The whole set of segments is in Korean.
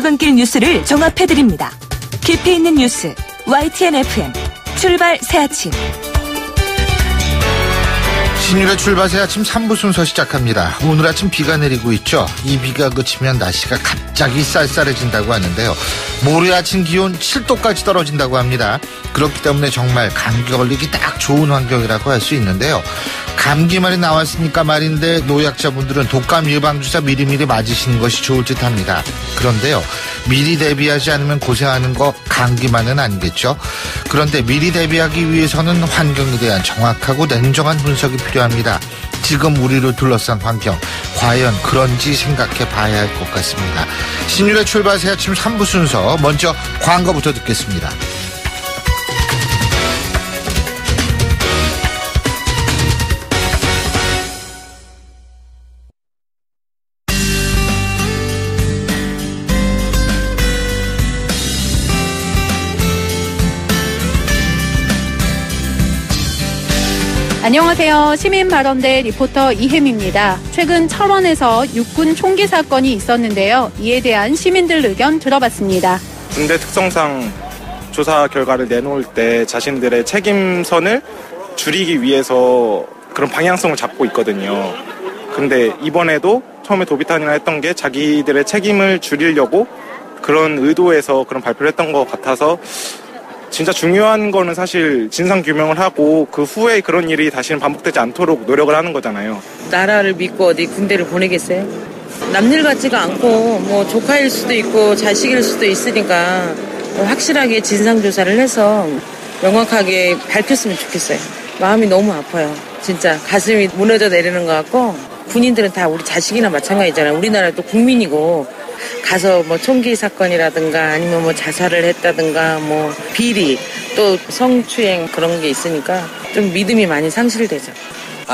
출근길 뉴스를 종합해드립니다. 깊이 있는 뉴스 YTN FM 출발 새아침. 신율의 출발 새아침 3부 순서 시작합니다. 오늘 아침 비가 내리고 있죠. 이 비가 그치면 날씨가 갑자기 쌀쌀해진다고 하는데요. 모레 아침 기온 7도까지 떨어진다고 합니다. 그렇기 때문에 정말 감기 걸리기 딱 좋은 환경이라고 할 수 있는데요. 감기말이 나왔으니까 말인데 노약자분들은 독감 예방주사 미리미리 맞으시는 것이 좋을 듯합니다. 그런데요, 미리 대비하지 않으면 고생하는 거 감기만은 아니겠죠. 그런데 미리 대비하기 위해서는 환경에 대한 정확하고 냉정한 분석이 필요합니다. 지금 우리를 둘러싼 환경, 과연 그런지 생각해 봐야 할 것 같습니다. 신율의 출발 새아침 3부 순서, 먼저 광고부터 듣겠습니다. 안녕하세요. 시민발언대 리포터 이혜미입니다. 최근 철원에서 육군 총기 사건이 있었는데요. 이에 대한 시민들 의견 들어봤습니다. 군대 특성상 조사 결과를 내놓을 때 자신들의 책임선을 줄이기 위해서 그런 방향성을 잡고 있거든요. 근데 이번에도 처음에 도비탄이나 했던 게 자기들의 책임을 줄이려고 그런 의도에서 그런 발표를 했던 것 같아서, 진짜 중요한 거는 사실 진상규명을 하고 그 후에 그런 일이 다시는 반복되지 않도록 노력을 하는 거잖아요. 나라를 믿고 어디 군대를 보내겠어요? 남일 같지가 않고 뭐 조카일 수도 있고 자식일 수도 있으니까 확실하게 진상조사를 해서 명확하게 밝혔으면 좋겠어요. 마음이 너무 아파요. 진짜 가슴이 무너져 내리는 것 같고, 군인들은 다 우리 자식이나 마찬가지잖아요. 우리나라도 국민이고, 가서 뭐 총기 사건이라든가 아니면 뭐 자살을 했다든가 뭐 비리 또 성추행 그런 게 있으니까 좀 믿음이 많이 상실되죠.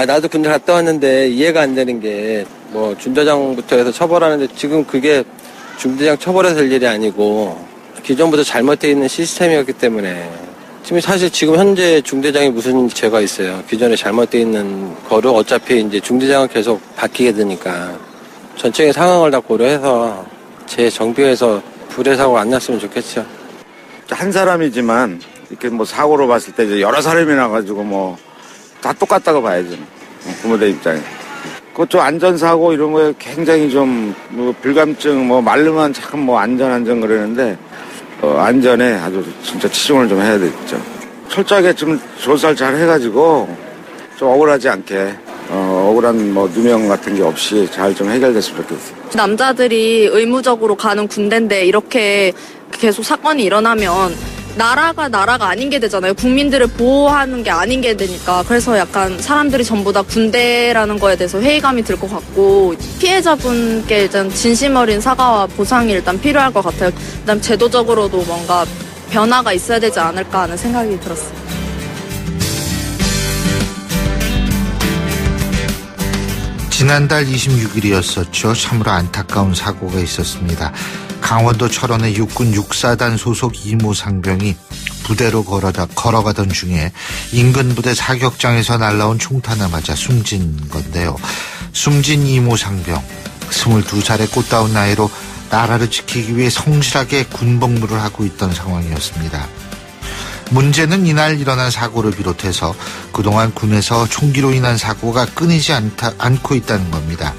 나도 군대 갔다 왔는데 이해가 안 되는 게, 뭐 중대장부터 해서 처벌하는데 지금 그게 중대장 처벌해서 될 일이 아니고 기존부터 잘못되어 있는 시스템이었기 때문에, 지금 사실 지금 현재 중대장이 무슨 죄가 있어요. 기존에 잘못되어 있는 거를 어차피 이제 중대장은 계속 바뀌게 되니까 전체적인 상황을 다 고려해서 재정비해서 불의 사고가 안 났으면 좋겠죠. 한 사람이지만 이렇게 뭐 사고로 봤을 때 이제 여러 사람이 나가지고 뭐 다 똑같다고 봐야죠. 부모들 입장에. 그것도 안전사고 이런 거에 굉장히 좀 뭐 불감증 뭐 말로만 참 뭐 안전 그러는데 안전에 아주 진짜 치중을 좀 해야 되겠죠. 철저하게 좀 조사를 잘 해가지고 좀 억울하지 않게 억울한 뭐 누명 같은 게 없이 잘 좀 해결됐으면 좋겠어요. 남자들이 의무적으로 가는 군대인데 이렇게 계속 사건이 일어나면 나라가 아닌 게 되잖아요. 국민들을 보호하는 게 아닌 게 되니까. 그래서 약간 사람들이 전부 다 군대라는 거에 대해서 회의감이 들 것 같고, 피해자분께 일단 진심 어린 사과와 보상이 일단 필요할 것 같아요. 그다음 제도적으로도 뭔가 변화가 있어야 되지 않을까 하는 생각이 들었어요. 지난달 26일이었었죠. 참으로 안타까운 사고가 있었습니다. 강원도 철원의 육군 6사단 소속 이모 상병이 부대로 걸어가던 중에 인근 부대 사격장에서 날라온 총탄에 맞아 숨진 건데요. 숨진 이모 상병, 22살의 꽃다운 나이로 나라를 지키기 위해 성실하게 군복무를 하고 있던 상황이었습니다. 문제는 이날 일어난 사고를 비롯해서 그동안 군에서 총기로 인한 사고가 끊이지 않고 있다는 겁니다.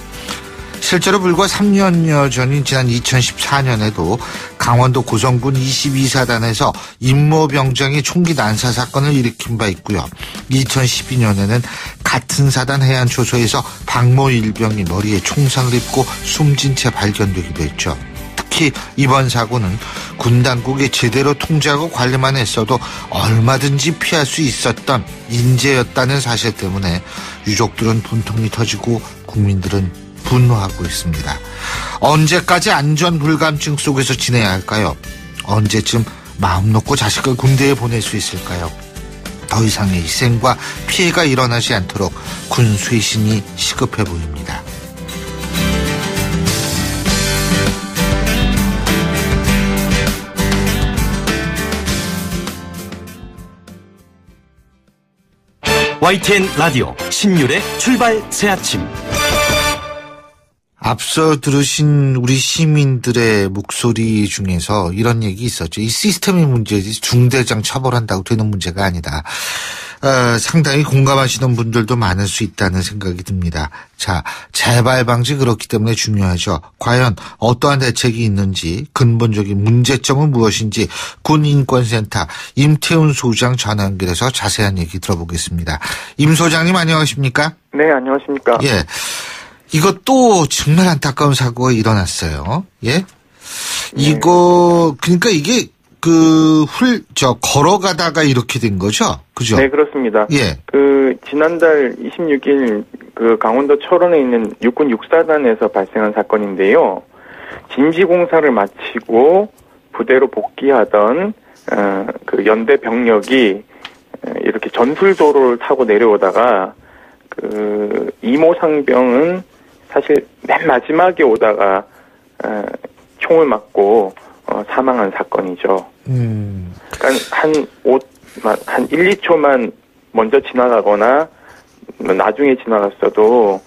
실제로 불과 3년여 전인 지난 2014년에도 강원도 고성군 22사단에서 임모병장이 총기 난사 사건을 일으킨 바 있고요. 2012년에는 같은 사단 해안초소에서 박모 일병이 머리에 총상을 입고 숨진 채 발견되기도 했죠. 특히 이번 사고는 군 당국이 제대로 통제하고 관리만 했어도 얼마든지 피할 수 있었던 인재였다는 사실 때문에 유족들은 분통이 터지고 국민들은 분노하고 있습니다. 언제까지 안전 불감증 속에서 지내야 할까요? 언제쯤 마음 놓고 자식을 군대에 보낼 수 있을까요? 더 이상의 희생과 피해가 일어나지 않도록 군 쇄신이 시급해 보입니다. YTN 라디오 신율의 출발 새아침. 앞서 들으신 우리 시민들의 목소리 중에서 이런 얘기 있었죠. 이 시스템의 문제지 중대장 처벌한다고 되는 문제가 아니다. 상당히 공감하시는 분들도 많을 수 있다는 생각이 듭니다. 자, 재발 방지 그렇기 때문에 중요하죠. 과연 어떠한 대책이 있는지, 근본적인 문제점은 무엇인지 군인권센터 임태훈 소장 전화 연결해서 자세한 얘기 들어보겠습니다. 임 소장님 안녕하십니까? 네, 안녕하십니까? 예. 이것도 정말 안타까운 사고가 일어났어요. 예? 이거, 그러니까 이게 걸어가다가 이렇게 된 거죠? 그죠? 네, 그렇습니다. 예. 지난달 26일 강원도 철원에 있는 육군 육사단에서 발생한 사건인데요. 진지 공사를 마치고 부대로 복귀하던, 연대 병력이 이렇게 전술도로를 타고 내려오다가, 이모 상병은 사실 맨 마지막에 오다가, 총을 맞고, 사망한 사건이죠. 그러니까 한 1, 2초만 먼저 지나가거나 나중에 지나갔어도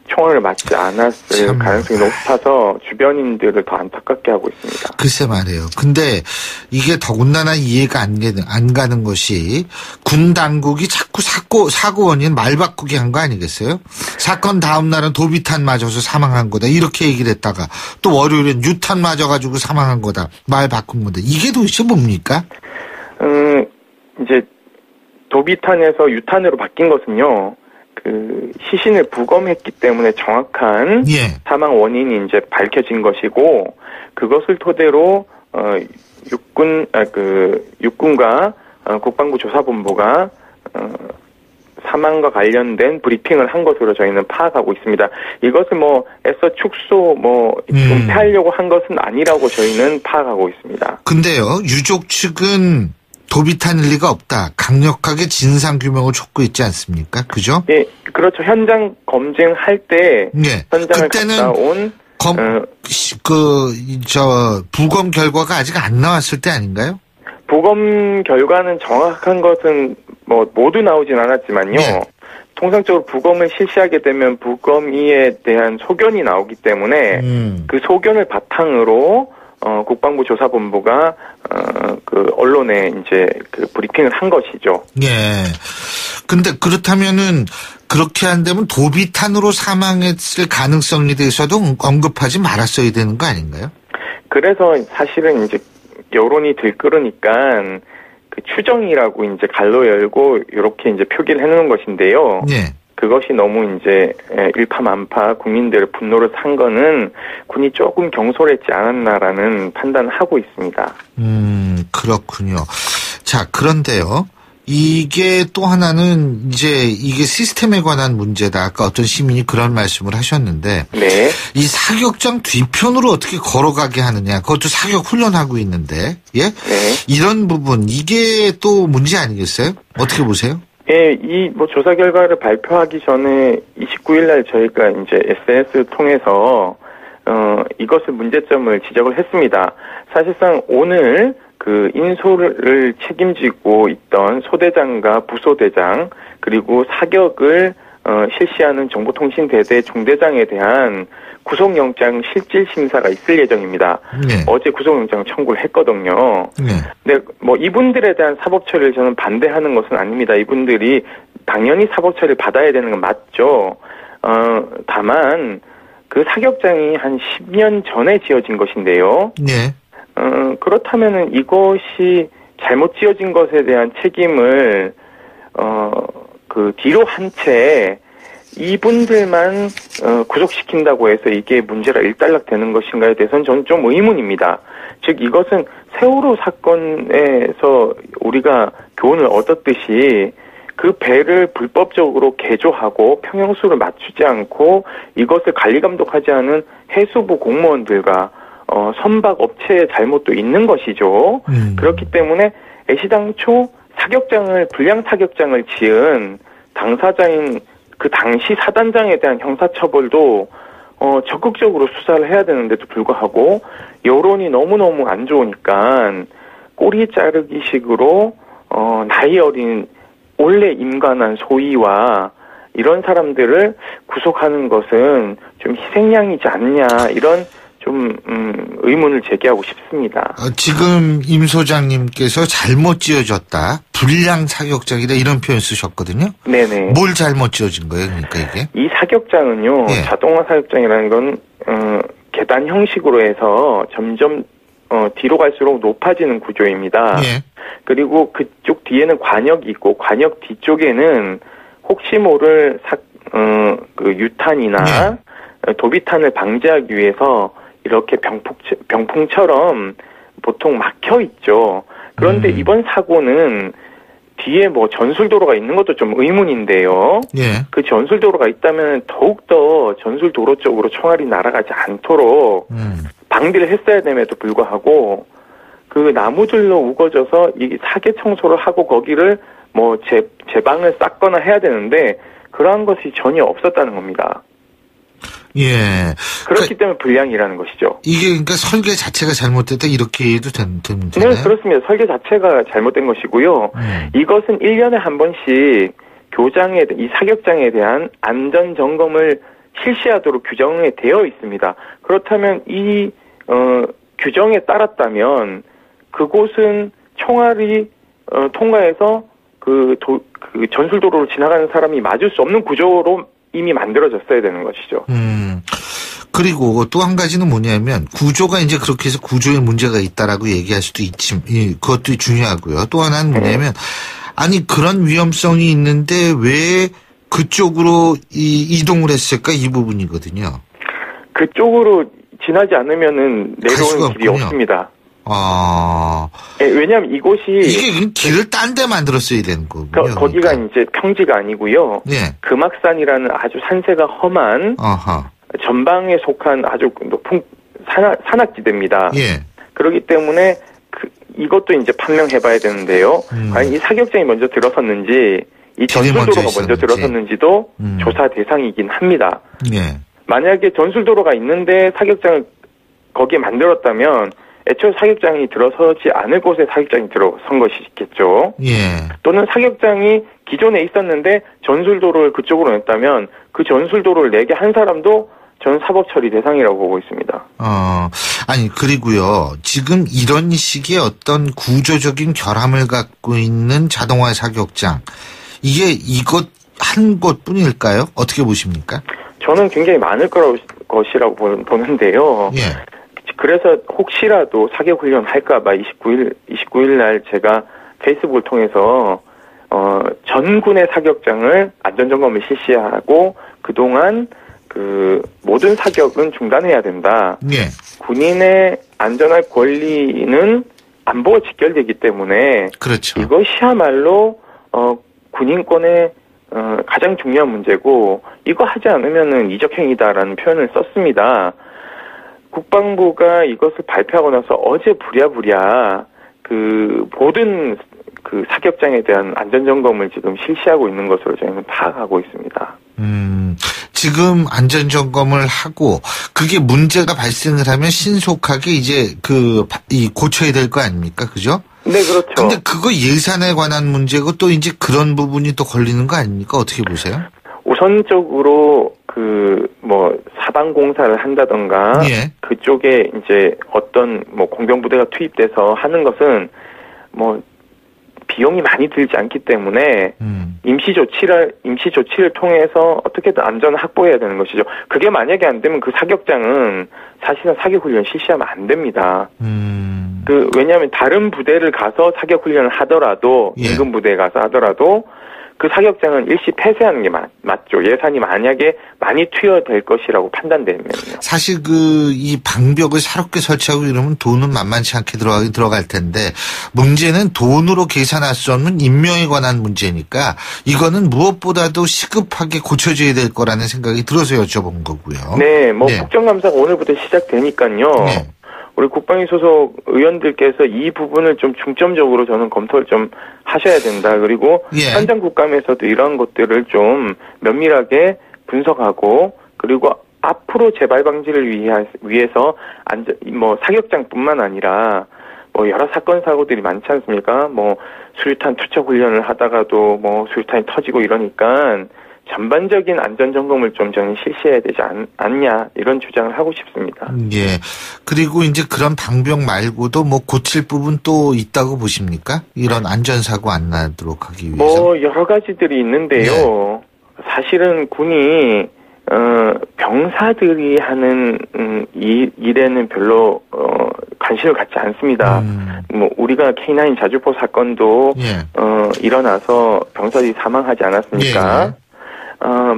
총알을 맞지 않았을 가능성이 높아서 주변인들을 더 안타깝게 하고 있습니다. 글쎄 말이에요. 근데 이게 더군다나 이해가 안 가는 것이 군 당국이 자꾸 사고 원인 말 바꾸기 한 거 아니겠어요? 사건 다음 날은 도비탄 맞아서 사망한 거다 이렇게 얘기를 했다가 또 월요일엔 유탄 맞아가지고 사망한 거다 말 바꾼 건데 이게 도대체 뭡니까? 이제 도비탄에서 유탄으로 바뀐 것은요. 시신을 부검했기 때문에 정확한 사망 원인이 이제 밝혀진 것이고 그것을 토대로 육군과 국방부 조사본부가 사망과 관련된 브리핑을 한 것으로 저희는 파악하고 있습니다. 이것을 애써 축소 은폐하려고 한 것은 아니라고 저희는 파악하고 있습니다. 근데요, 유족 측은 도비탄일 리가 없다. 강력하게 진상규명을 촉구 있지 않습니까? 그죠? 예, 그렇죠. 현장 검증할 때 현장을 갔다 온 부검 결과가 아직 안 나왔을 때 아닌가요? 부검 결과는 정확한 것은 모두 나오진 않았지만요. 통상적으로 부검을 실시하게 되면 부검의에 대한 소견이 나오기 때문에 그 소견을 바탕으로 국방부 조사본부가 언론에 이제 브리핑을 한 것이죠. 예. 근데 그렇다면은 그렇게 안 되면 도비탄으로 사망했을 가능성에 대해서도 언급하지 말았어야 되는 거 아닌가요? 그래서 사실은 이제 여론이 들끓으니까 추정이라고 이제 갈로 열고 이렇게 이제 표기를 해놓은 것인데요. 예. 그것이 너무 이제 일파만파 국민들의 분노를 산 거는 군이 조금 경솔했지 않았나라는 판단을 하고 있습니다. 그렇군요. 자, 그런데요. 이게 또 하나는 이제 이게 시스템에 관한 문제다. 아까 어떤 시민이 그런 말씀을 하셨는데. 네. 이 사격장 뒤편으로 어떻게 걸어가게 하느냐. 그것도 사격 훈련하고 있는데. 예? 네. 이런 부분, 이게 또 문제 아니겠어요? 어떻게 보세요? 예, 조사 결과를 발표하기 전에 29일 날 저희가 이제 SNS를 통해서, 이것을 문제점을 지적을 했습니다. 사실상 오늘 인소를 책임지고 있던 소대장과 부소대장, 그리고 사격을, 실시하는 정보통신대대 중대장에 대한 구속영장 실질심사가 있을 예정입니다. 네. 어제 구속영장 청구를 했거든요. 네. 근데 이분들에 대한 사법처리를 저는 반대하는 것은 아닙니다. 이분들이 당연히 사법처리를 받아야 되는 건 맞죠. 다만 그 사격장이 한 10년 전에 지어진 것인데요. 네. 그렇다면은 이것이 잘못 지어진 것에 대한 책임을 뒤로 한 채 이분들만 구속시킨다고 해서 이게 문제가 일단락 되는 것인가에 대해서는 저는 좀 의문입니다. 즉 이것은 세월호 사건에서 우리가 교훈을 얻었듯이 그 배를 불법적으로 개조하고 평형수를 맞추지 않고 이것을 관리 감독하지 않은 해수부 공무원들과 선박 업체의 잘못도 있는 것이죠. 그렇기 때문에 애시당초 불량 사격장을 지은 당사자인 그 당시 사단장에 대한 형사처벌도 적극적으로 수사를 해야 되는데도 불구하고 여론이 너무너무 안 좋으니까 꼬리 자르기식으로 나이 어린 원래 임관한 소위와 이런 사람들을 구속하는 것은 좀 희생양이지 않냐 이런 좀 의문을 제기하고 싶습니다. 지금 임 소장님께서 잘못 지어졌다, 불량 사격장이다 이런 표현 쓰셨거든요. 네네. 뭘 잘못 지어진 거예요, 그러니까 이게? 이 사격장은요, 예. 자동화 사격장이라는 건 계단 형식으로 해서 점점 뒤로 갈수록 높아지는 구조입니다. 예. 그리고 그쪽 뒤에는 관역이 있고 관역 뒤쪽에는 혹시 모를 그 유탄이나 도비탄을 방지하기 위해서 이렇게 병풍처럼 보통 막혀 있죠. 그런데 이번 사고는 뒤에 뭐 전술도로가 있는 것도 좀 의문인데요. 예. 그 전술도로가 있다면 더욱더 전술도로 쪽으로 총알이 날아가지 않도록 방비를 했어야 됨에도 불구하고 그 나무들로 우거져서 이 사계 청소를 하고 거기를 뭐 제방을 쌓거나 해야 되는데 그러한 것이 전혀 없었다는 겁니다. 예. 그렇기 때문에 불량이라는 것이죠. 이게 그러니까 설계 자체가 잘못됐다 이렇게 해도 되나요? 네, 그렇습니다. 설계 자체가 잘못된 것이고요. 이것은 1년에 한 번씩 이 사격장에 대한 안전 점검을 실시하도록 규정에 되어 있습니다. 그렇다면 이 규정에 따랐다면 그곳은 총알이 통과해서 그 전술도로로 지나가는 사람이 맞을 수 없는 구조로 이미 만들어졌어야 되는 것이죠. 그리고 또 한 가지는 뭐냐면 구조가 이제 그렇게 해서 구조에 문제가 있다라고 얘기할 수도 있지만 그것도 중요하고요. 또 하나는 뭐냐면 아니 그런 위험성이 있는데 왜 그쪽으로 이동을 했을까 이 부분이거든요. 그쪽으로 지나지 않으면은 내려오는 길이 없습니다. 네, 왜냐하면 이게 길을 딴 데 만들었어야 되는 거군요. 거기가 이제 평지가 아니고요. 네. 금악산이라는 아주 산세가 험한 전방에 속한 아주 높은 산악지대입니다. 예. 그렇기 때문에 이것도 이제 판명해봐야 되는데요. 과연 이 사격장이 먼저 들어섰는지 이 전술도로가 먼저 들어섰는지도 조사 대상이긴 합니다. 예. 만약에 전술도로가 있는데 사격장을 거기에 만들었다면 애초에 사격장이 들어서지 않을 곳에 사격장이 들어선 것이겠죠. 예. 또는 사격장이 기존에 있었는데 전술도로를 그쪽으로 냈다면 그 전술도로를 내게 한 사람도 전 사법 처리 대상이라고 보고 있습니다. 아니 그리고요. 지금 이런 식의 어떤 구조적인 결함을 갖고 있는 자동화 사격장 이게 이것 한 곳뿐일까요? 어떻게 보십니까? 저는 굉장히 많을 것이라고 보는데요. 예. 그래서 혹시라도 사격 훈련 할까봐 29일 날 제가 페이스북을 통해서 전군의 사격장을 안전점검을 실시하고 그동안 그 모든 사격은 중단해야 된다. 예. 군인의 안전할 권리는 안보가 직결되기 때문에 그렇죠. 이것이야말로 군인권의 가장 중요한 문제고 이거 하지 않으면은 이적행위다라는 표현을 썼습니다. 국방부가 이것을 발표하고 나서 어제 부랴부랴 그 모든 그 사격장에 대한 안전점검을 지금 실시하고 있는 것으로 저희는 파악하고 있습니다. 지금 안전점검을 하고 그게 문제가 발생을 하면 신속하게 이제 고쳐야 될 거 아닙니까? 그죠? 네, 그렇죠. 근데 그거 예산에 관한 문제고 또 이제 그런 부분이 또 걸리는 거 아닙니까? 어떻게 보세요? 우선적으로 사방 공사를 한다던가 예. 그쪽에 이제 어떤 공병부대가 투입돼서 하는 것은 비용이 많이 들지 않기 때문에 임시 조치를 통해서 어떻게든 안전을 확보해야 되는 것이죠. 그게 만약에 안 되면 그 사격장은 사실은 사격 훈련 실시하면 안 됩니다. 왜냐하면 다른 부대를 가서 사격 훈련을 하더라도 예. 임금 부대에 가서 하더라도 그 사격장은 일시 폐쇄하는 게 맞죠. 예산이 만약에 많이 투여될 것이라고 판단되면요. 사실 이 방벽을 새롭게 설치하고 이러면 돈은 만만치 않게 들어갈 텐데 문제는 돈으로 계산할 수 없는 인명에 관한 문제니까 이거는 무엇보다도 시급하게 고쳐져야 될 거라는 생각이 들어서 여쭤본 거고요. 네, 국정감사가 오늘부터 시작되니까요. 네. 우리 국방위 소속 의원들께서 이 부분을 좀 중점적으로 저는 검토를 좀 하셔야 된다. 그리고 예. 현장 국감에서도 이런 것들을 좀 면밀하게 분석하고 그리고 앞으로 재발 방지를 위해서 사격장뿐만 아니라 여러 사건 사고들이 많지 않습니까? 수류탄 투척 훈련을 하다가도 수류탄이 터지고 이러니까 전반적인 안전 점검을 좀 저는 실시해야 되지 않냐 이런 주장을 하고 싶습니다. 예. 그리고 이제 그런 방병 말고도 뭐 고칠 부분 또 있다고 보십니까? 이런 안전사고 안 나도록 하기 위해서. 뭐 여러 가지들이 있는데요. 사실은 군이 병사들이 하는 일에는 별로 관심을 갖지 않습니다. 뭐 우리가 K9 자주포 사건도 일어나서 병사들이 사망하지 않았습니까?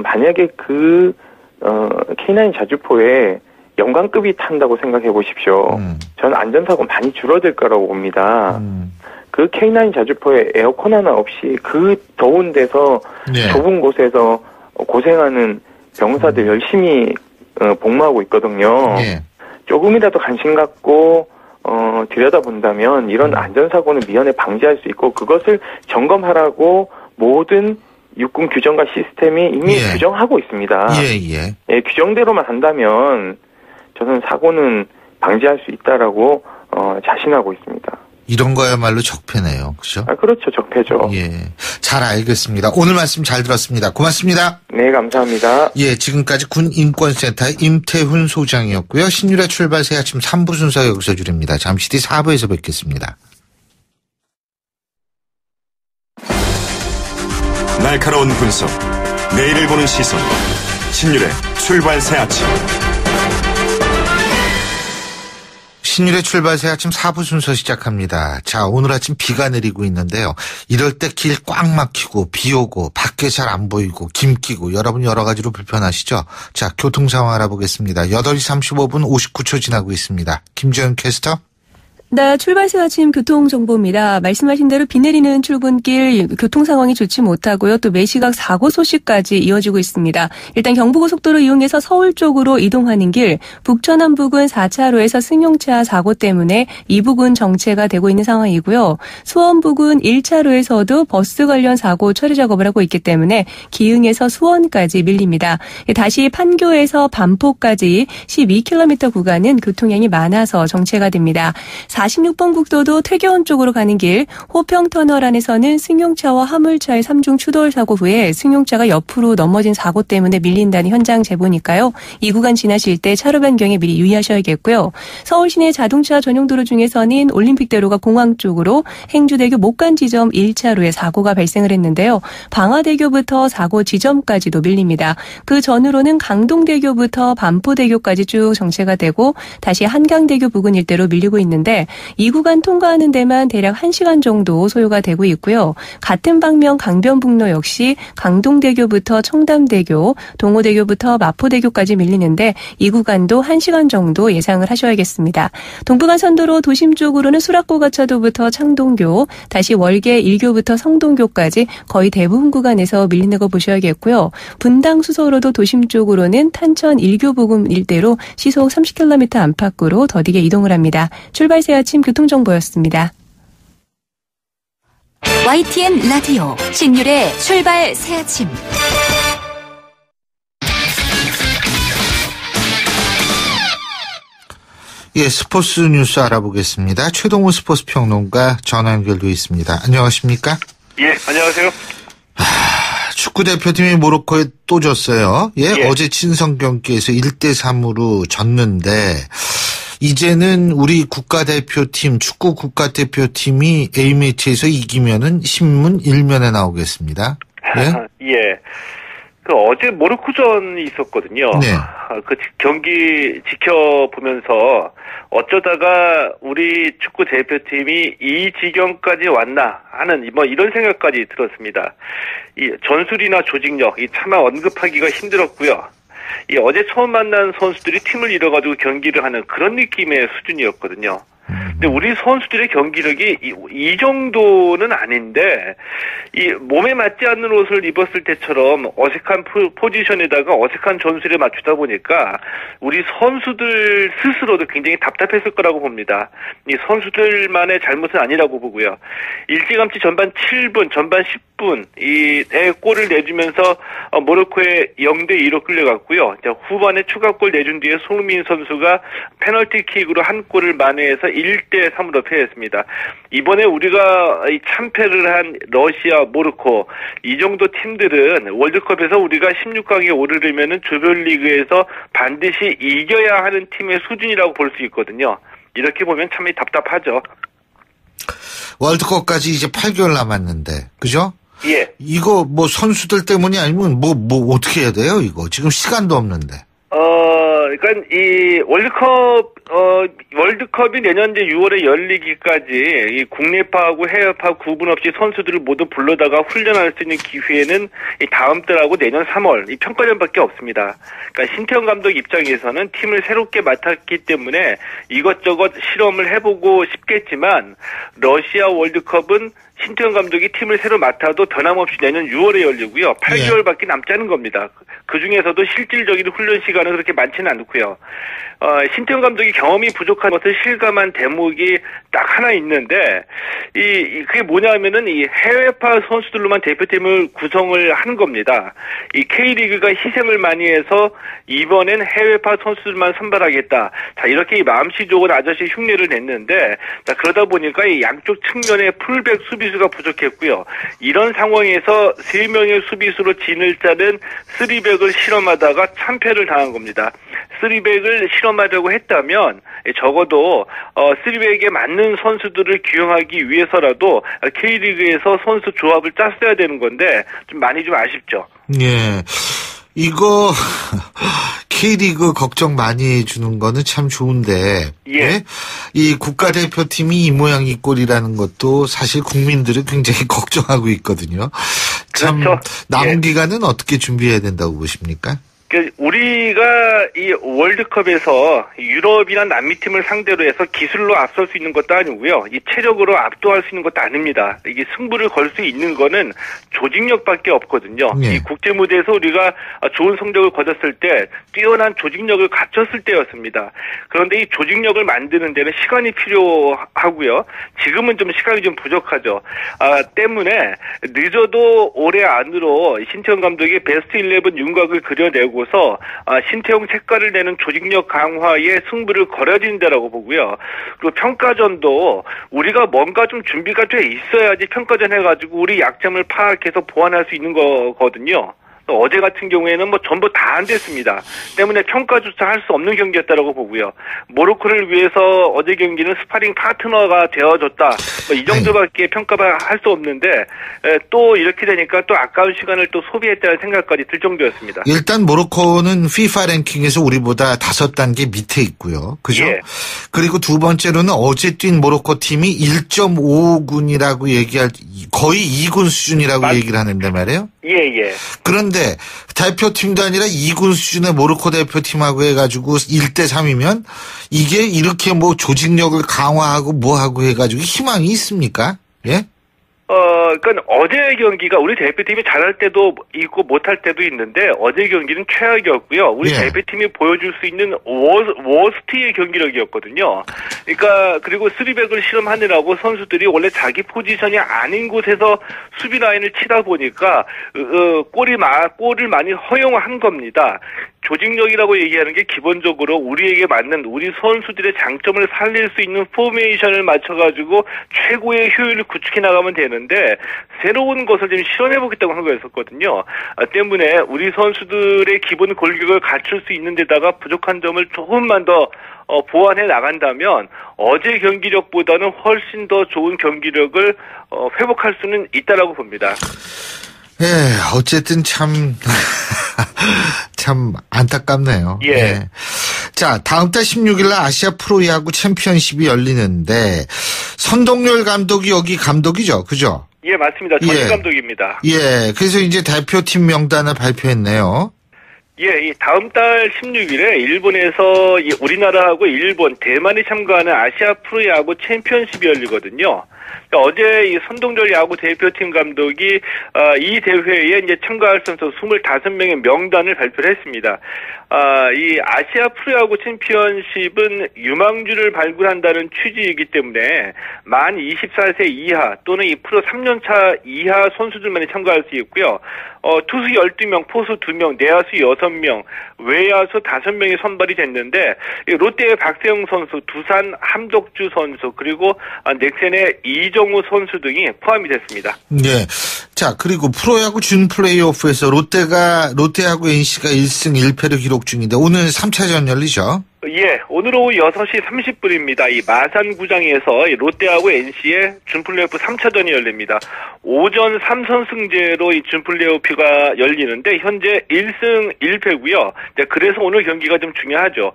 만약에 그 K9 자주포에 영관급이 탄다고 생각해 보십시오. 저는 안전사고 많이 줄어들 거라고 봅니다. 그 K9 자주포에 에어컨 하나 없이 그 더운 데서 좁은 곳에서 고생하는 병사들 열심히 복무하고 있거든요. 조금이라도 관심 갖고 들여다본다면 이런 안전사고는 미연에 방지할 수 있고 그것을 점검하라고 모든 육군 규정과 시스템이 이미 규정하고 있습니다. 규정대로만 한다면 저는 사고는 방지할 수 있다라고 자신하고 있습니다. 이런 거야말로 적폐네요. 그렇죠? 그렇죠. 적폐죠. 잘 알겠습니다. 오늘 말씀 잘 들었습니다. 고맙습니다. 네, 감사합니다. 지금까지 군인권센터의 임태훈 소장이었고요. 신율의 출발 새 아침 3부 순서 여기서 줄입니다. 잠시 뒤 4부에서 뵙겠습니다. 날카로운 분석, 내일을 보는 시선, 신율의 출발 새 아침. 신율의 출발 새 아침 4부 순서 시작합니다. 자, 오늘 아침 비가 내리고 있는데요. 이럴 때 길 꽉 막히고 비 오고 밖에 잘 안 보이고 김 끼고 여러분 여러 가지로 불편하시죠? 자, 교통 상황 알아보겠습니다. 8시 35분 59초 지나고 있습니다. 김지현 캐스터. 네, 출발새 아침 교통정보입니다. 말씀하신 대로 비 내리는 출근길 교통 상황이 좋지 못하고요. 또 매시각 사고 소식까지 이어지고 있습니다. 일단 경부고속도로 이용해서 서울 쪽으로 이동하는 길 북천안 부근 4차로에서 승용차 사고 때문에 이 부근 정체가 되고 있는 상황이고요. 수원 부근 1차로에서도 버스 관련 사고 처리 작업을 하고 있기 때문에 기흥에서 수원까지 밀립니다. 다시 판교에서 반포까지 12km 구간은 교통량이 많아서 정체가 됩니다. 46번 국도도 퇴계원 쪽으로 가는 길 호평터널 안에서는 승용차와 화물차의 3중 추돌 사고 후에 승용차가 옆으로 넘어진 사고 때문에 밀린다는 현장 제보니까요. 이 구간 지나실 때 차로 변경에 미리 유의하셔야겠고요. 서울 시내 자동차 전용 도로 중에서는 올림픽대로가 공항 쪽으로 행주대교 목간 지점 1차로에 사고가 발생을 했는데요. 방화대교부터 사고 지점까지도 밀립니다. 그 전으로는 강동대교부터 반포대교까지 쭉 정체가 되고 다시 한강대교 부근 일대로 밀리고 있는데 이 구간 통과하는 데만 대략 1시간 정도 소요가 되고 있고요. 같은 방면 강변북로 역시 강동대교부터 청담대교, 동호대교부터 마포대교까지 밀리는데 이 구간도 1시간 정도 예상을 하셔야겠습니다. 동부간선도로 도심 쪽으로는 수락고가차도부터 창동교, 다시 월계 1교부터 성동교까지 거의 대부분 구간에서 밀리는 거 보셔야겠고요. 분당 수서로도 도심 쪽으로는 탄천 1교 부근 일대로 시속 30km 안팎으로 더디게 이동을 합니다. 출발 새 아침 교통정보였습니다. YTN 라디오 신율의 출발 새 아침. 스포츠 뉴스 알아보겠습니다. 최동호 스포츠 평론가 전화 연결되어 있습니다. 안녕하십니까? 안녕하세요. 축구 대표팀이 모로코에 또 졌어요. 어제 친선 경기에서 1대3으로 졌는데 이제는 우리 국가대표팀, 축구 국가대표팀이 A매치에서 이기면은 신문 1면에 나오겠습니다. 그 어제 모로코전이 있었거든요. 그 경기 지켜보면서 어쩌다가 우리 축구 대표팀이 이 지경까지 왔나 하는 뭐 이런 생각까지 들었습니다. 이 전술이나 조직력, 이 차마 언급하기가 힘들었고요. 어제 처음 만난 선수들이 팀을 잃어가지고 경기를 하는 그런 느낌의 수준이었거든요. 근데 우리 선수들의 경기력이 이 정도는 아닌데, 이 몸에 맞지 않는 옷을 입었을 때처럼 어색한 포지션에다가 어색한 전술에 맞추다 보니까 우리 선수들 스스로도 굉장히 답답했을 거라고 봅니다. 이 선수들만의 잘못은 아니라고 보고요. 일찌감치 전반 7분, 전반 10분 이 골을 내주면서 모로코에 0대2로 끌려갔고요. 후반에 추가골 내준 뒤에 손흥민 선수가 페널티킥으로 한 골을 만회해서 1대 3으로 패했습니다. 이번에 우리가 이 참패를 한 러시아, 모로코 이 정도 팀들은 월드컵에서 우리가 16강에 오르려면은 조별리그에서 반드시 이겨야 하는 팀의 수준이라고 볼 수 있거든요. 이렇게 보면 참 답답하죠. 월드컵까지 이제 8개월 남았는데, 그죠? 예. 이거 뭐 선수들 때문이 아니면 뭐 어떻게 해야 돼요, 이거? 지금 시간도 없는데. 그러니까 이 월드컵이 내년 이제 6월에 열리기까지 이 국내파하고 해외파 구분 없이 선수들을 모두 불러다가 훈련할 수 있는 기회는 이 다음 달하고 내년 3월 이 평가전밖에 없습니다. 그러니까 신태용 감독 입장에서는 팀을 새롭게 맡았기 때문에 이것저것 실험을 해보고 싶겠지만 러시아 월드컵은 신태용 감독이 팀을 새로 맡아도 변함없이 내년 6월에 열리고요. 8개월밖에 남지 않은 겁니다. 그중에서도 실질적인 훈련 시간은 그렇게 많지는 않고요. 신태용 감독이 경험이 부족한 것을 실감한 대목이 딱 하나 있는데, 그게 뭐냐면은 이 해외파 선수들로만 대표팀을 구성을 하는 겁니다. 이 K리그가 희생을 많이 해서 이번엔 해외파 선수들만 선발하겠다. 자, 이렇게 이 마음씨 좋은 아저씨 흉내를 냈는데, 자, 그러다 보니까 이 양쪽 측면에 풀백 수비수가 부족했고요. 이런 상황에서 3명의 수비수로 진을 짜는 3백을 실험하다가 참패를 당한 겁니다. 3백을 실험하려고 했다면 적어도 3백에 맞는 선수들을 기용하기 위해서라도 K리그에서 선수 조합을 짰어야 되는 건데 좀 많이 좀 아쉽죠. 예. 이거 K리그 걱정 많이 해주는 거는 참 좋은데, 예? 이 국가대표팀이 이 모양 이 꼴이라는 것도 사실 국민들은 굉장히 걱정하고 있거든요. 참 그렇죠. 남은 기간은 어떻게 준비해야 된다고 보십니까? 우리가 이 월드컵에서 유럽이나 남미 팀을 상대로 해서 기술로 앞설 수 있는 것도 아니고요. 이 체력으로 압도할 수 있는 것도 아닙니다. 이게 승부를 걸 수 있는 거는 조직력밖에 없거든요. 이 국제 무대에서 우리가 좋은 성적을 거뒀을 때 뛰어난 조직력을 갖췄을 때였습니다. 그런데 이 조직력을 만드는 데는 시간이 필요하고요. 지금은 좀 시간이 좀 부족하죠. 때문에 늦어도 올해 안으로 신태용 감독이 베스트 11 윤곽을 그려내고 신태용 색깔을 내는 조직력 강화에 승부를 걸어야 된다라고 보고요. 그리고 평가전도 우리가 뭔가 좀 준비가 돼 있어야지 평가전 해가지고 우리 약점을 파악해서 보완할 수 있는 거거든요. 또 어제 같은 경우에는 뭐 전부 다 안 됐습니다. 때문에 평가조차 할 수 없는 경기였다라고 보고요. 모로코를 위해서 어제 경기는 스파링 파트너가 되어줬다. 뭐 이 정도밖에 평가를 할 수 없는데 또 이렇게 되니까 또 아까운 시간을 또 소비했다는 생각까지 들 정도였습니다. 일단 모로코는 FIFA 랭킹에서 우리보다 5단계 밑에 있고요. 그죠? 예. 그리고 두 번째로는 어제 뛴 모로코 팀이 1.5군이라고 얘기할 거의 2군 수준이라고 얘기를 하는데 말이에요. 예. 그런데 대표팀도 아니라 2군 수준의 모로코 대표팀하고 해가지고 1대3이면 이게 이렇게 뭐 조직력을 강화하고 뭐하고 해가지고 희망이 있습니까? 예? 그러니까 어제 경기가 우리 대표팀이 잘할 때도 있고 못할 때도 있는데 어제 경기는 최악이었고요. 우리 대표팀이 보여줄 수 있는 워스트의 경기력이었거든요. 그러니까 그리고 3백을 실험하느라고 선수들이 원래 자기 포지션이 아닌 곳에서 수비 라인을 치다 보니까 골을 많이 허용한 겁니다. 조직력이라고 얘기하는 게 기본적으로 우리에게 맞는 우리 선수들의 장점을 살릴 수 있는 포메이션을 맞춰가지고 최고의 효율을 구축해 나가면 되는데 새로운 것을 좀 실험해보겠다고 한 거였었거든요. 때문에 우리 선수들의 기본 골격을 갖출 수 있는 데다가 부족한 점을 조금만 더 보완해 나간다면 어제 경기력보다는 훨씬 더 좋은 경기력을 회복할 수는 있다라고 봅니다. 예, 어쨌든 참 안타깝네요. 예. 자, 다음 달 16일 날 아시아 프로야구 챔피언십이 열리는데 선동열 감독이 여기 감독이죠, 그죠? 예, 맞습니다. 전임 감독입니다. 예, 그래서 이제 대표팀 명단을 발표했네요. 이 다음 달 16일에 일본에서 우리나라하고 일본, 대만이 참가하는 아시아 프로야구 챔피언십이 열리거든요. 어제 이 선동열 야구 대표팀 감독이 이 대회에 이제 참가할 선수 25명의 명단을 발표를 했습니다. 이 아시아 프로야구 챔피언십은 유망주를 발굴한다는 취지이기 때문에 만 24세 이하 또는 이 프로 3년차 이하 선수들만이 참가할 수 있고요. 투수 12명, 포수 2명, 내야수 5명, 외야수 5명이 선발이 됐는데 롯데의 박세웅 선수, 두산 함덕주 선수, 그리고 넥센의 이정우 선수 등이 포함이 됐습니다. 네. 자, 그리고 프로야구 준 플레이오프에서 롯데하고 NC가 1승 1패를 기록 중인데 오늘 3차전 열리죠? 예, 오늘 오후 6시 30분입니다. 이 마산구장에서 롯데하고 NC의 준플레이오프 3차전이 열립니다. 오전 3선승제로 이 준플레이오프가 열리는데 현재 1승 1패고요. 그래서 오늘 경기가 좀 중요하죠.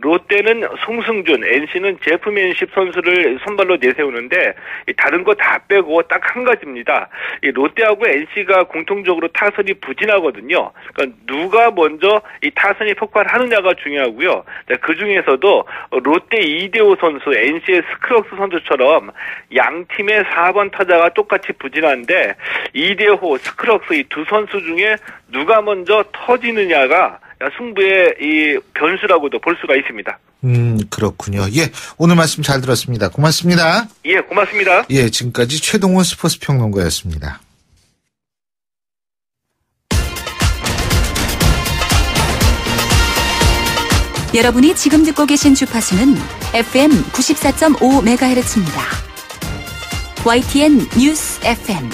롯데는 송승준, NC는 제프맨십 선수를 선발로 내세우는데 다른 거 다 빼고 딱 한 가지입니다. 이 롯데하고 NC가 공통적으로 타선이 부진하거든요. 그러니까 누가 먼저 이 타선이 폭발하느냐가 중요하고요. 그 중에서도 롯데 이대호 선수, NC의 스크럭스 선수처럼 양 팀의 4번 타자가 똑같이 부진한데 이대호, 스크럭스 이 두 선수 중에 누가 먼저 터지느냐가 승부의 이 변수라고도 볼 수가 있습니다. 그렇군요. 예, 오늘 말씀 잘 들었습니다. 고맙습니다. 예, 고맙습니다. 예, 지금까지 최동원 스포츠 평론가였습니다. 여러분이 지금 듣고 계신 주파수는 FM 94.5MHz입니다. YTN 뉴스 FM.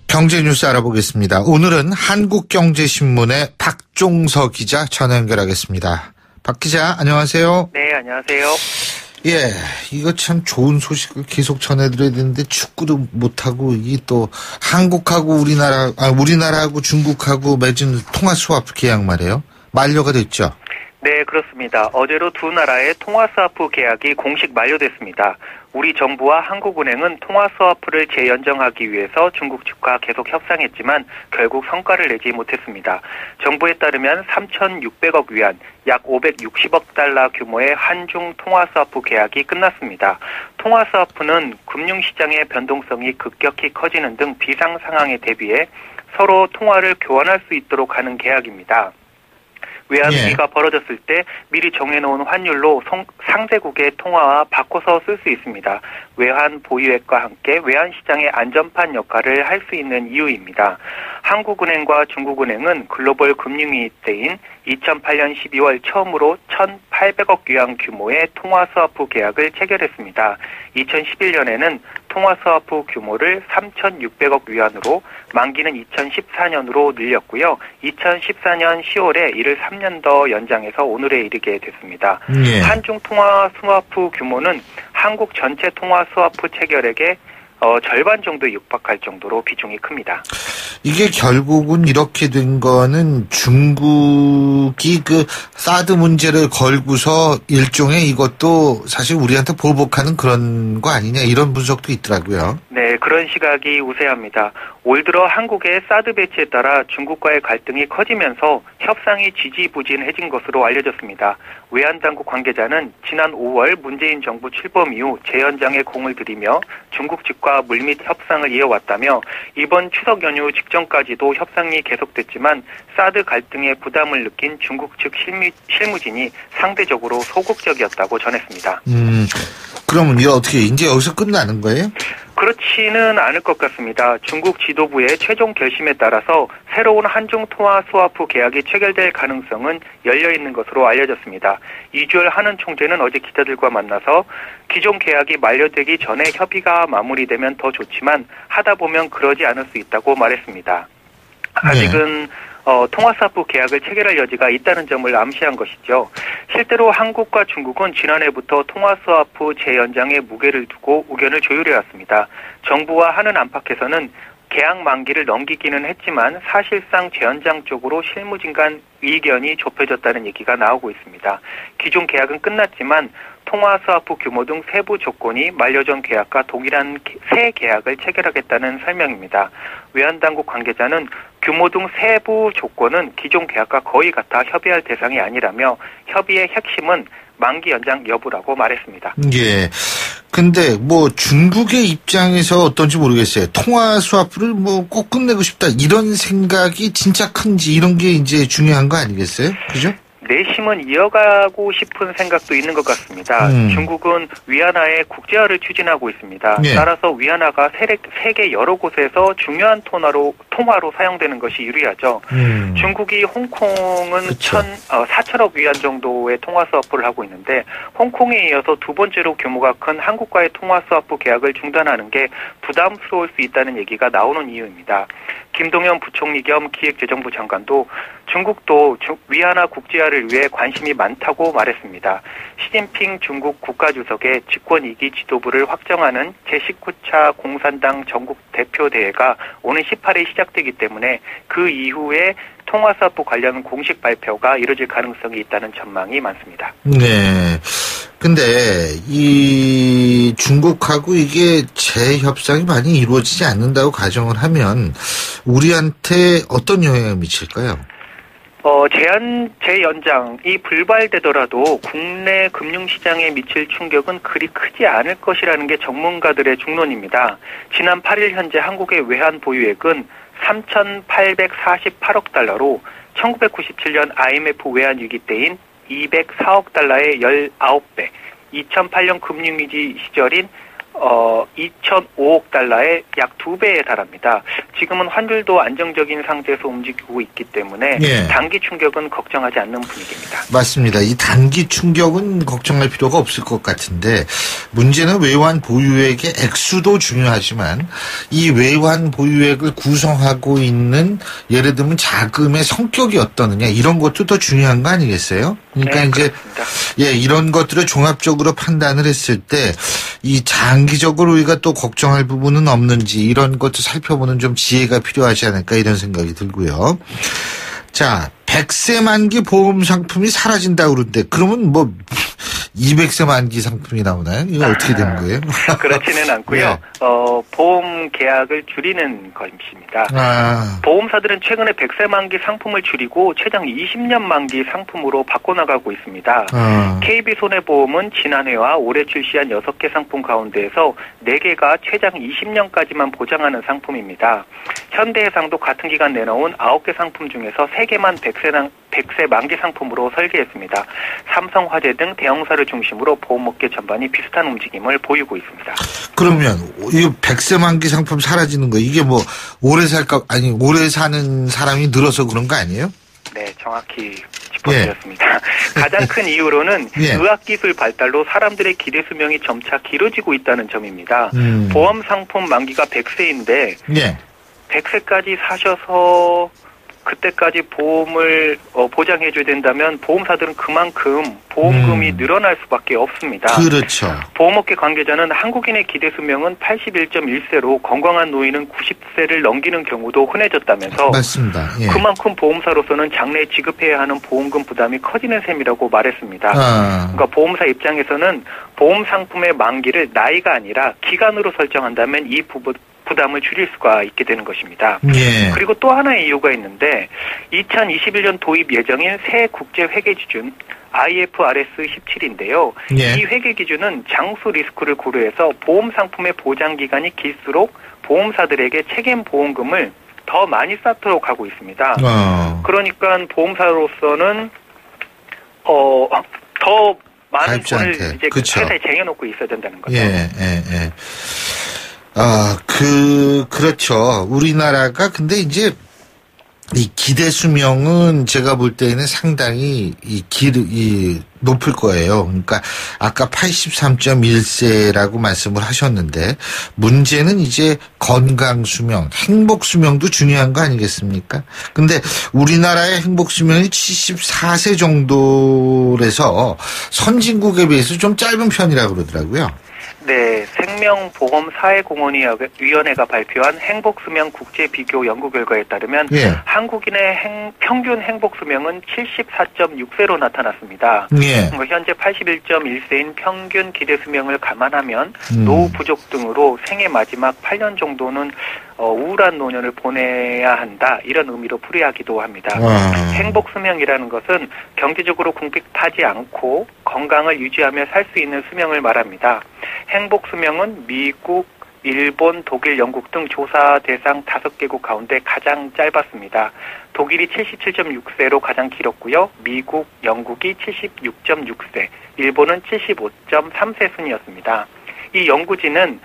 경제 뉴스 알아보겠습니다. 오늘은 한국경제신문의 박종서 기자 전화 연결하겠습니다. 박 기자, 안녕하세요. 네, 안녕하세요. 예, 이거 참 좋은 소식을 계속 전해드려야 되는데 축구도 못하고 이게 또 한국하고 우리나라하고 중국하고 맺은 통화 스와프 계약 말이에요. 만료가 됐죠? 네, 그렇습니다. 어제로 두 나라의 통화 스와프 계약이 공식 만료됐습니다. 우리 정부와 한국은행은 통화 스와프를 재연정하기 위해서 중국 측과 계속 협상했지만 결국 성과를 내지 못했습니다. 정부에 따르면 3,600억 위안, 약 560억 달러 규모의 한중 통화 스와프 계약이 끝났습니다. 통화 스와프는 금융시장의 변동성이 급격히 커지는 등 비상 상황에 대비해 서로 통화를 교환할 수 있도록 하는 계약입니다. 외환위기가 벌어졌을 때 미리 정해놓은 환율로 상대국의 통화와 바꿔서 쓸 수 있습니다. 외환 보유액과 함께 외환시장의 안전판 역할을 할 수 있는 이유입니다. 한국은행과 중국은행은 글로벌 금융위기 때인 2008년 12월 처음으로 1,800억 위안 규모의 통화 스와프 계약을 체결했습니다. 2011년에는 통화 스와프 규모를 3,600억 위안으로 만기는 2014년으로 늘렸고요. 2014년 10월에 이를 3년 더 연장해서 오늘에 이르게 됐습니다. 한중 통화 스와프 규모는 한국 전체 통화 스와프 체결액의 절반 정도에 육박할 정도로 비중이 큽니다. 이게 결국은 이렇게 된 거는 중국이 그 사드 문제를 걸고서 일종의 이것도 사실 우리한테 보복하는 그런 거 아니냐 이런 분석도 있더라고요. 네, 그런 시각이 우세합니다. 올 들어 한국의 사드 배치에 따라 중국과의 갈등이 커지면서 협상이 지지부진해진 것으로 알려졌습니다. 외환당국 관계자는 지난 5월 문재인 정부 출범 이후 재연장에 공을 들이며 중국 측과 물밑 협상을 이어왔다며 이번 추석 연휴 직전까지도 협상이 계속됐지만 사드 갈등에 부담을 느낀 중국 측 실무진이 상대적으로 소극적이었다고 전했습니다. 그러면 이거 어떻게 이제 여기서 끝나는 거예요? 그렇지는 않을 것 같습니다. 중국 지도부의 최종 결심에 따라서 새로운 한중 통화 스와프 계약이 체결될 가능성은 열려있는 것으로 알려졌습니다. 이주열 한은 총재는 어제 기자들과 만나서 기존 계약이 만료되기 전에 협의가 마무리되면 더 좋지만 하다 보면 그러지 않을 수 있다고 말했습니다. 아직은 통화 스와프 계약을 체결할 여지가 있다는 점을 암시한 것이죠. 실제로 한국과 중국은 지난해부터 통화 스와프 재연장에 무게를 두고 의견을 조율해왔습니다. 정부와 하는 안팎에서는 계약 만기를 넘기기는 했지만 사실상 재연장 쪽으로 실무진 간 의견이 좁혀졌다는 얘기가 나오고 있습니다. 기존 계약은 끝났지만 통화 스와프 규모 등 세부 조건이 만료전 계약과 동일한 새 계약을 체결하겠다는 설명입니다. 외환당국 관계자는 규모 등 세부 조건은 기존 계약과 거의 같아 협의할 대상이 아니라며 협의의 핵심은 만기 연장 여부라고 말했습니다. 예. 근데 중국의 입장에서 어떤지 모르겠어요. 통화 스와프를 꼭 끝내고 싶다 이런 생각이 진짜 큰지 이런 게 이제 중요한 거 아니겠어요? 그죠? 내심은 이어가고 싶은 생각도 있는 것 같습니다. 중국은 위안화의 국제화를 추진하고 있습니다. 네. 따라서 위안화가 세계 여러 곳에서 중요한 통화로 사용되는 것이 유리하죠. 중국이 홍콩은 4천억 위안 정도의 통화 스와프를 하고 있는데 홍콩에 이어서 두 번째로 규모가 큰 한국과의 통화 스와프 계약을 중단하는 게 부담스러울 수 있다는 얘기가 나오는 이유입니다. 김동연 부총리 겸 기획재정부 장관도 중국도 위안화 국제화를 위해 관심이 많다고 말했습니다. 시진핑 중국 국가주석의 집권 2기 지도부를 확정하는 제19차 공산당 전국 대표대회가 오는 18일 시작되기 때문에 그 이후에 통화스와프 관련 공식 발표가 이루어질 가능성이 있다는 전망이 많습니다. 네. 근데 이 중국하고 이게 재협상이 많이 이루어지지 않는다고 가정을 하면 우리한테 어떤 영향을 미칠까요? 재연장이 불발되더라도 국내 금융시장에 미칠 충격은 그리 크지 않을 것이라는 게 전문가들의 중론입니다. 지난 8일 현재 한국의 외환 보유액은 3,848억 달러로 1997년 IMF 외환 위기 때인 204억 달러의 19배, 2008년 금융위기 시절인 2,005억 달러의 약 2배에 달합니다. 지금은 환율도 안정적인 상태에서 움직이고 있기 때문에 예. 단기 충격은 걱정하지 않는 분위기입니다. 맞습니다. 이 단기 충격은 걱정할 필요가 없을 것 같은데 문제는 외환 보유액의 액수도 중요하지만 이 외환 보유액을 구성하고 있는 예를 들면 자금의 성격이 어떠느냐 이런 것도 더 중요한 거 아니겠어요? 그러니까 네, 이제 이런 것들을 종합적으로 판단을 했을 때 이 장기적으로 우리가 또 걱정할 부분은 없는지 이런 것도 살펴보는 좀 지혜가 필요하지 않을까 이런 생각이 들고요. 자, 100세 만기 보험 상품이 사라진다고 그러는데 그러면 뭐 200세 만기 상품이 나오나요? 이거 어떻게 된 거예요? 그렇지는 않고요. 네. 보험 계약을 줄이는 것입니다. 보험사들은 최근에 100세 만기 상품을 줄이고 최장 20년 만기 상품으로 바꿔나가고 있습니다. KB손해보험은 지난해와 올해 출시한 6개 상품 가운데에서 4개가 최장 20년까지만 보장하는 상품입니다. 현대해상도 같은 기간 내놓은 9개 상품 중에서 3개만 100세 만기 상품으로 설계했습니다. 삼성화재 등 대형사를 중심으로 보험업계 전반이 비슷한 움직임을 보이고 있습니다. 그러면 이 100세 만기 상품 사라지는 거 이게 뭐 오래 사는 사람이 늘어서 그런 거 아니에요? 네, 정확히 짚어주셨습니다. 가장 큰 이유로는 의학기술 발달로 사람들의 기대 수명이 점차 길어지고 있다는 점입니다. 보험 상품 만기가 100세인데 100세까지 사셔서 그때까지 보험을 보장해줘야 된다면 보험사들은 그만큼 보험금이 늘어날 수밖에 없습니다. 그렇죠. 보험업계 관계자는 한국인의 기대 수명은 81.1세로 건강한 노인은 90세를 넘기는 경우도 흔해졌다면서 맞습니다. 예. 그만큼 보험사로서는 장래에 지급해야 하는 보험금 부담이 커지는 셈이라고 말했습니다. 그러니까 보험사 입장에서는 보험 상품의 만기를 나이가 아니라 기간으로 설정한다면 이 부담을 줄일 수가 있게 되는 것입니다. 예. 그리고 또 하나의 이유가 있는데 2021년 도입 예정인 새 국제 회계 기준 IFRS 17인데요. 이 회계 기준은 장수 리스크를 고려해서 보험 상품의 보장 기간이 길수록 보험사들에게 책임 보험금을 더 많이 쌓도록 하고 있습니다. 그러니까 보험사로서는 더 많은 돈을 이제 회사에 쟁여놓고 있어야 된다는 거죠. 그렇죠. 우리나라가 근데 이 기대 수명은 제가 볼 때는 상당히 높을 거예요. 그러니까 아까 83.1세라고 말씀을 하셨는데 문제는 이제 건강 수명, 행복 수명도 중요한 거 아니겠습니까? 근데 우리나라의 행복 수명이 74세 정도라서 선진국에 비해서 좀 짧은 편이라고 그러더라고요. 네, 생명보험사회공헌위원회가 발표한 행복수명 국제비교 연구 결과에 따르면 한국인의 평균 행복수명은 74.6세로 나타났습니다. 현재 81.1세인 평균 기대수명을 감안하면 노후 부족 등으로 생애 마지막 8년 정도는 우울한 노년을 보내야 한다, 이런 의미로 풀이하기도 합니다. 행복수명이라는 것은 경제적으로 궁핍하지 않고 건강을 유지하며 살 수 있는 수명을 말합니다. 행복수명은 미국 일본, 독일, 영국 등 조사 대상 5개국 가운데 가장 짧았습니다. 독일이 77.6세로 가장 길었고요. 미국, 영국이 76.6세, 일본은 75.3세 순이었습니다. 이 연구진은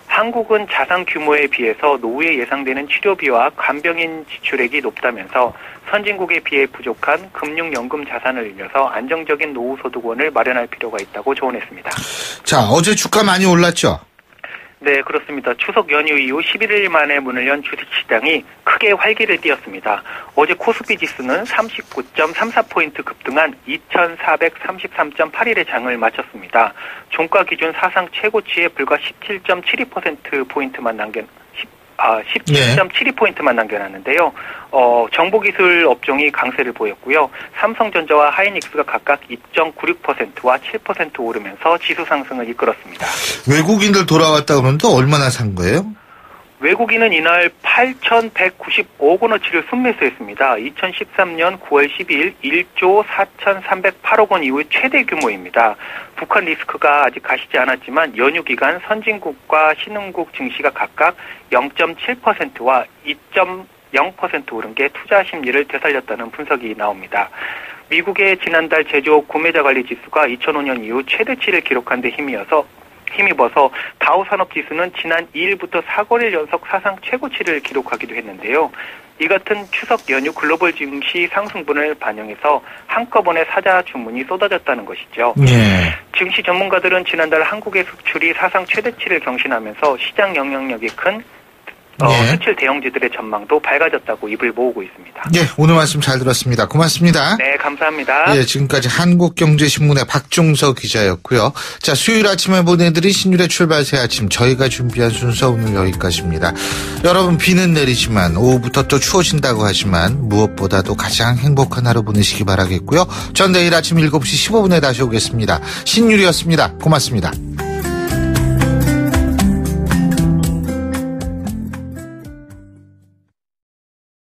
한국은 자산 규모에 비해서 노후에 예상되는 치료비와 간병인 지출액이 높다면서 선진국에 비해 부족한 금융연금 자산을 늘려서 안정적인 노후 소득원을 마련할 필요가 있다고 조언했습니다. 자, 어제 주가 많이 올랐죠? 네, 그렇습니다. 추석 연휴 이후 11일 만에 문을 연 주식시장이 크게 활기를 띠었습니다. 어제 코스피 지수는 39.34포인트 급등한 2433.81의 장을 마쳤습니다. 종가 기준 사상 최고치에 불과 17.72%포인트만 17.72포인트만 남겨놨는데요. 정보기술 업종이 강세를 보였고요. 삼성전자와 하이닉스가 각각 2.96%와 7% 오르면서 지수 상승을 이끌었습니다. 외국인들 돌아왔다 그러는데 얼마나 산 거예요? 외국인은 이날 8,195억 원어치를 순매수했습니다. 2013년 9월 12일 1조 4,308억 원 이후의 최대 규모입니다. 북한 리스크가 아직 가시지 않았지만 연휴 기간 선진국과 신흥국 증시가 각각 0.7%와 2.0% 오른 게 투자 심리를 되살렸다는 분석이 나옵니다. 미국의 지난달 제조업 구매자 관리 지수가 2005년 이후 최대치를 기록한 데 힘입어서 다우 산업지수는 지난 2일부터 4거래일 연속 사상 최고치를 기록하기도 했는데요. 이 같은 추석 연휴 글로벌 증시 상승분을 반영해서 한꺼번에 사자 주문이 쏟아졌다는 것이죠. 네. 증시 전문가들은 지난달 한국의 수출이 사상 최대치를 경신하면서 시장 영향력이 큰 수출 대형주들의 전망도 밝아졌다고 입을 모으고 있습니다. 네, 오늘 말씀 잘 들었습니다. 고맙습니다. 네, 감사합니다. 네, 지금까지 한국경제신문의 박종서 기자였고요. 자, 수요일 아침에 보내드린 신율의 출발 새 아침 저희가 준비한 순서 오늘 여기까지입니다. 여러분 비는 내리지만 오후부터 또 추워진다고 하지만 무엇보다도 가장 행복한 하루 보내시기 바라겠고요. 전 내일 아침 7시 15분에 다시 오겠습니다. 신율이었습니다. 고맙습니다.